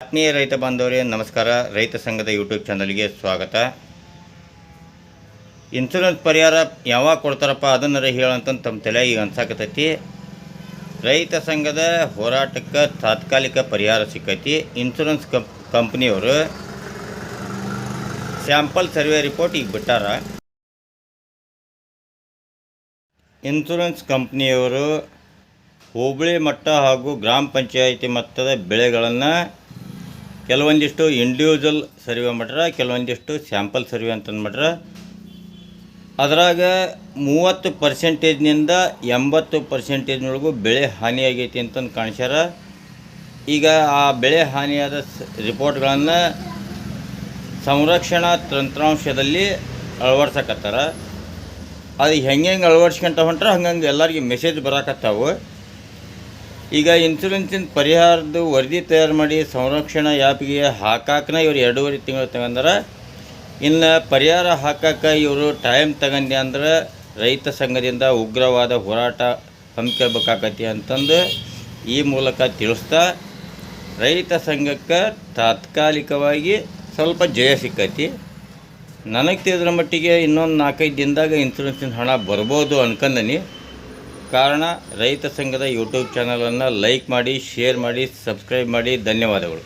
ಆತ್ಮೀಯ ರೈತ ಬಾಂಧವರೇ ನಮಸ್ಕಾರ. ರೈತ ಸಂಘದ ಯೂಟ್ಯೂಬ್ ಚಾನಲ್ಗೆ ಸ್ವಾಗತ. ಇನ್ಶೂರೆನ್ಸ್ ಪರಿಹಾರ ಯಾವಾಗ ಕೊಡ್ತಾರಪ್ಪ ಅದನ್ನರ ಹೇಳಂತ ತಮ್ಮ ತಲೆ ಈಗ ಅನ್ಸಾಕತ್ತೈತಿ. ರೈತ ಸಂಘದ ಹೋರಾಟಕ್ಕೆ ತಾತ್ಕಾಲಿಕ ಪರಿಹಾರ ಸಿಕ್ಕೈತಿ. ಇನ್ಶೂರೆನ್ಸ್ ಕಂಪ್ನಿಯವರು ಸ್ಯಾಂಪಲ್ ಸರ್ವೆ ರಿಪೋರ್ಟ್ ಈಗ ಬಿಟ್ಟಾರ. ಇನ್ಶೂರೆನ್ಸ್ ಕಂಪ್ನಿಯವರು ಹೋಬಳಿ ಮಟ್ಟ ಹಾಗೂ ಗ್ರಾಮ ಪಂಚಾಯಿತಿ ಮಟ್ಟದ ಬೆಳೆಗಳನ್ನು ಕೆಲವೊಂದಿಷ್ಟು ಇಂಡಿವಿಜುವಲ್ ಸರ್ವೆ ಮಾಡ್ಯಾರ, ಕೆಲವೊಂದಿಷ್ಟು ಸ್ಯಾಂಪಲ್ ಸರ್ವೆ ಅಂತಂದ್ಬಿಟ್ರೆ ಅದರಾಗ 30%ನಿಂದ 80%ನೊಳಗೂ ಬೆಳೆ ಹಾನಿಯಾಗೈತಿ ಅಂತಂದು ಕಾಣಿಸ್ಯಾರ. ಈಗ ಆ ಬೆಳೆ ಹಾನಿಯಾದ ರಿಪೋರ್ಟ್ಗಳನ್ನು ಸಂರಕ್ಷಣಾ ತಂತ್ರಾಂಶದಲ್ಲಿ ಅಳವಡಿಸಕತ್ತಾರ. ಅದು ಹೆಂಗೆ ಅಳವಡಿಸ್ಕೊಂತ ಹೊಂಟ್ರೆ ಹಂಗಂಗೆ ಎಲ್ಲರಿಗೆ ಮೆಸೇಜ್ ಬರಾಕತ್ತಾವು. ಈಗ ಇನ್ಶೂರೆನ್ಸಿನ ಪರಿಹಾರದ ವರದಿ ತಯಾರು ಮಾಡಿ ಸಂರಕ್ಷಣಾ ಆ್ಯಪ್ಗೆ ಹಾಕಾಕನ ಇವರು 2.5 ತಿಂಗಳು ತಗೊಂಡಾರ. ಇನ್ನು ಪರಿಹಾರ ಹಾಕಕ್ಕೆ ಇವರು ಟೈಮ್ ತಗೊಂಡೆ ಅಂದ್ರೆ ರೈತ ಸಂಘದಿಂದ ಉಗ್ರವಾದ ಹೋರಾಟ ಹಮ್ಮಿಕೋಬೇಕಾಗತಿ ಅಂತಂದು ಈ ಮೂಲಕ ತಿಳಿಸ್ತಾ ರೈತ ಸಂಘಕ್ಕೆ ತಾತ್ಕಾಲಿಕವಾಗಿ ಸ್ವಲ್ಪ ಜಯ ಸಿಕ್ಕೈತಿ. ನನಗೆ ತಿಳಿದ್ರ ಮಟ್ಟಿಗೆ ಇನ್ನೊಂದು 4-5 ದಿನದಾಗ ಇನ್ಶೂರೆನ್ಸಿನ ಹಣ ಬರ್ಬೋದು ಅನ್ಕೊಂಡನಿ. ಕಾರಣ ರೈತ ಸಂಘದ ಯೂಟ್ಯೂಬ್ ಚಾನಲನ್ನು ಲೈಕ್ ಮಾಡಿ, ಶೇರ್ ಮಾಡಿ, ಸಬ್ಸ್ಕ್ರೈಬ್ ಮಾಡಿ. ಧನ್ಯವಾದಗಳು.